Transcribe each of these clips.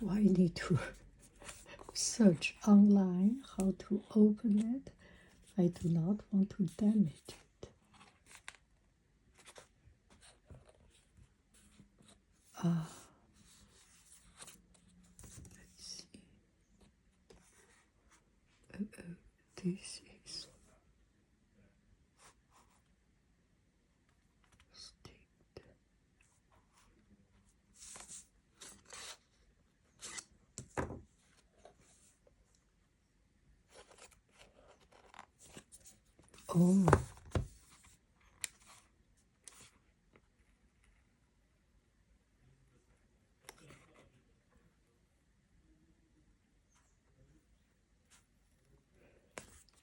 Do I need to search online how to open it? I do not want to damage it. Let's see. This is sticked. Oh.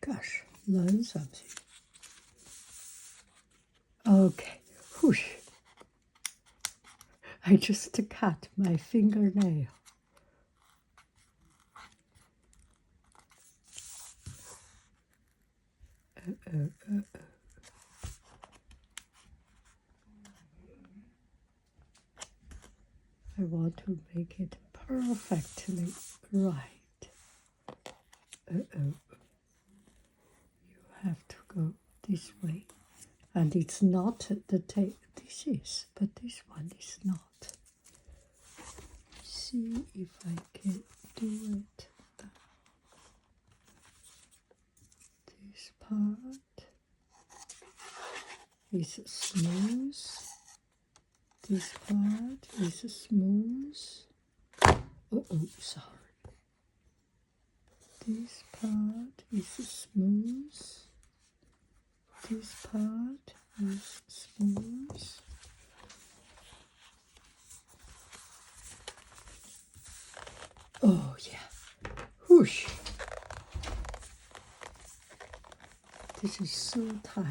Gosh, learn something. Okay, whoosh. I just cut my fingernail. I want to make it perfectly right. You have to go this way. And it's not the tape. This is, but this one is not. See if I can do it. This part is smooth. This part is smooth. Oh, sorry. This part is smooth. This part is smooth. Oh, yeah. Whoosh. This is so tight.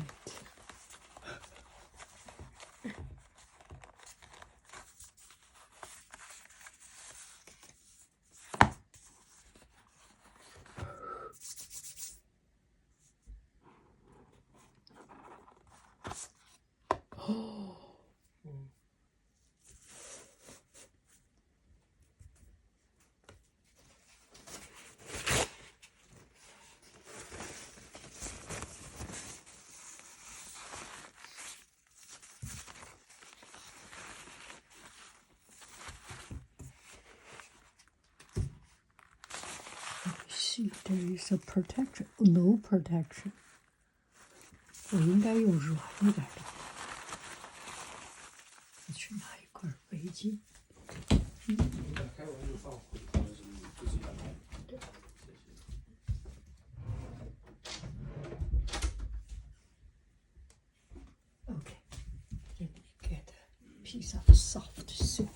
See, there is a protection. No protection. 我应该用软一点的。我去拿一块围巾。打开完就放回放在这里，就这样。对，谢谢。Okay, let me get a piece of soft silk.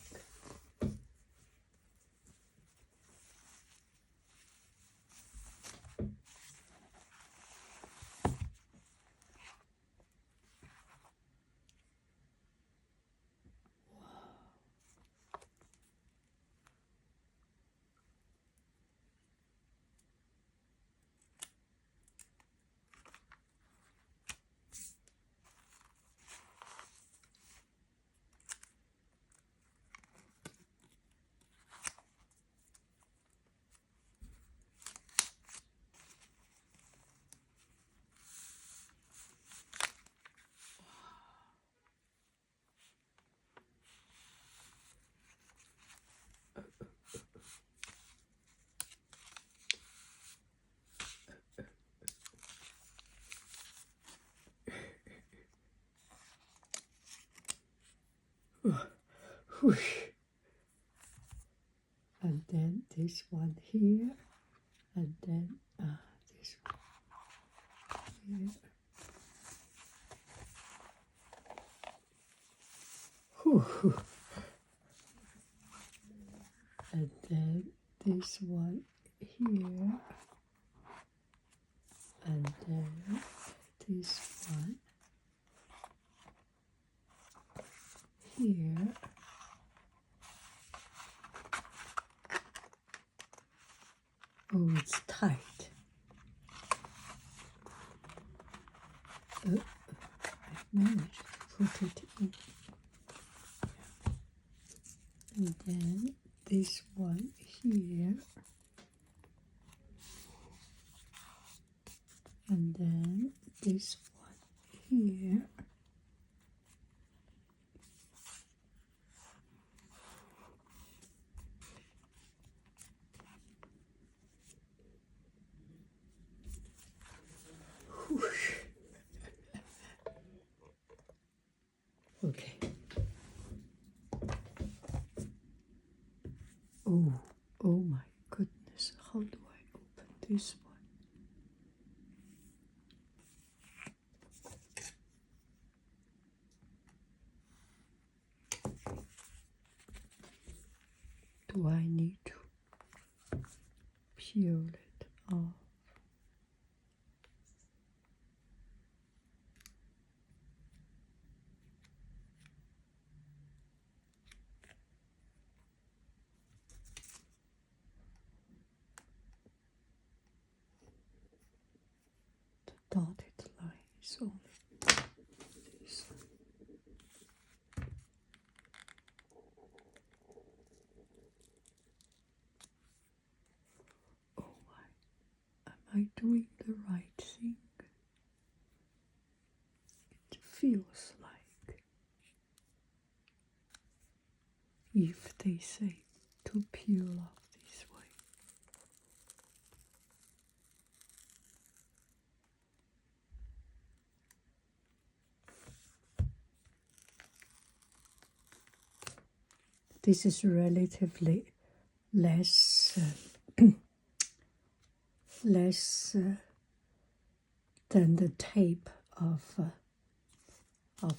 Whoosh. And then this one here, and then this one here. Whew. And then this one here, and then this one here. Oh, it's tight. I managed to put it in. And then this one here, and then this one here. Okay. Oh, oh my goodness. How do I open this one? Do I need to peel it off? The dotted line is only this. Oh my, am I doing the right thing? It feels like if they say to peel off this way. This is relatively less less than the tape of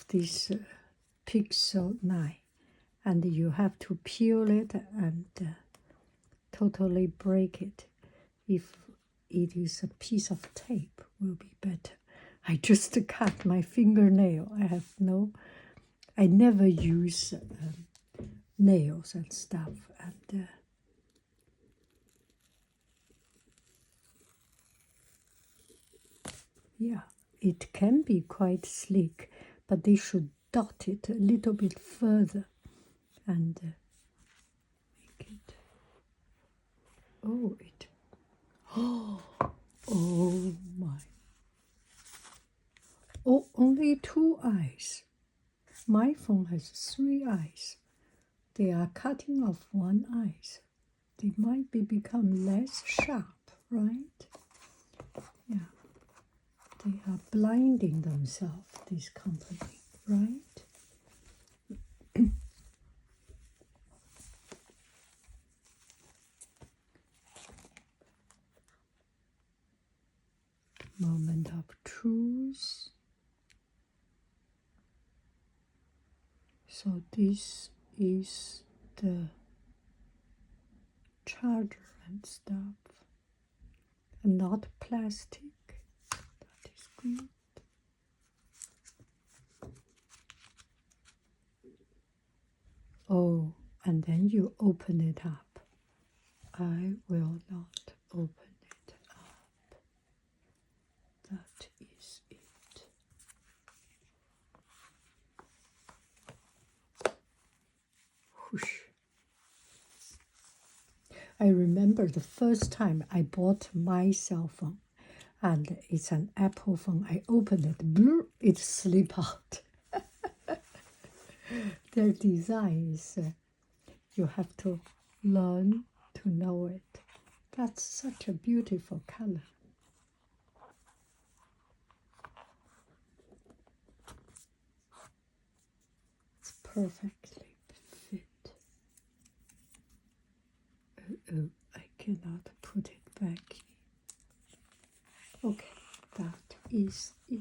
this Pixel 9, and you have to peel it and totally break it. If it is a piece of tape, will be better. I just cut my fingernail. I never use nails and stuff, and yeah, it can be quite sleek, but they should dot it a little bit further and make it. Oh, it. Oh my. Oh, only 2 eyes. My phone has 3 eyes. They are cutting off 1 eye. They might become less sharp, right? Yeah. They are blinding themselves, this company, right? Moment of truth. So this is the charger and stuff, and not plastic. That is good. Oh, and then you open it up. I will not open it up. That is it. Whoosh. I remember the first time I bought my cell phone, and it's an Apple phone. I opened it, it slipped out. Their design is, you have to learn to know it. That's such a beautiful color. It's perfectly fit. Oh, I cannot put it back in. Okay, that is it.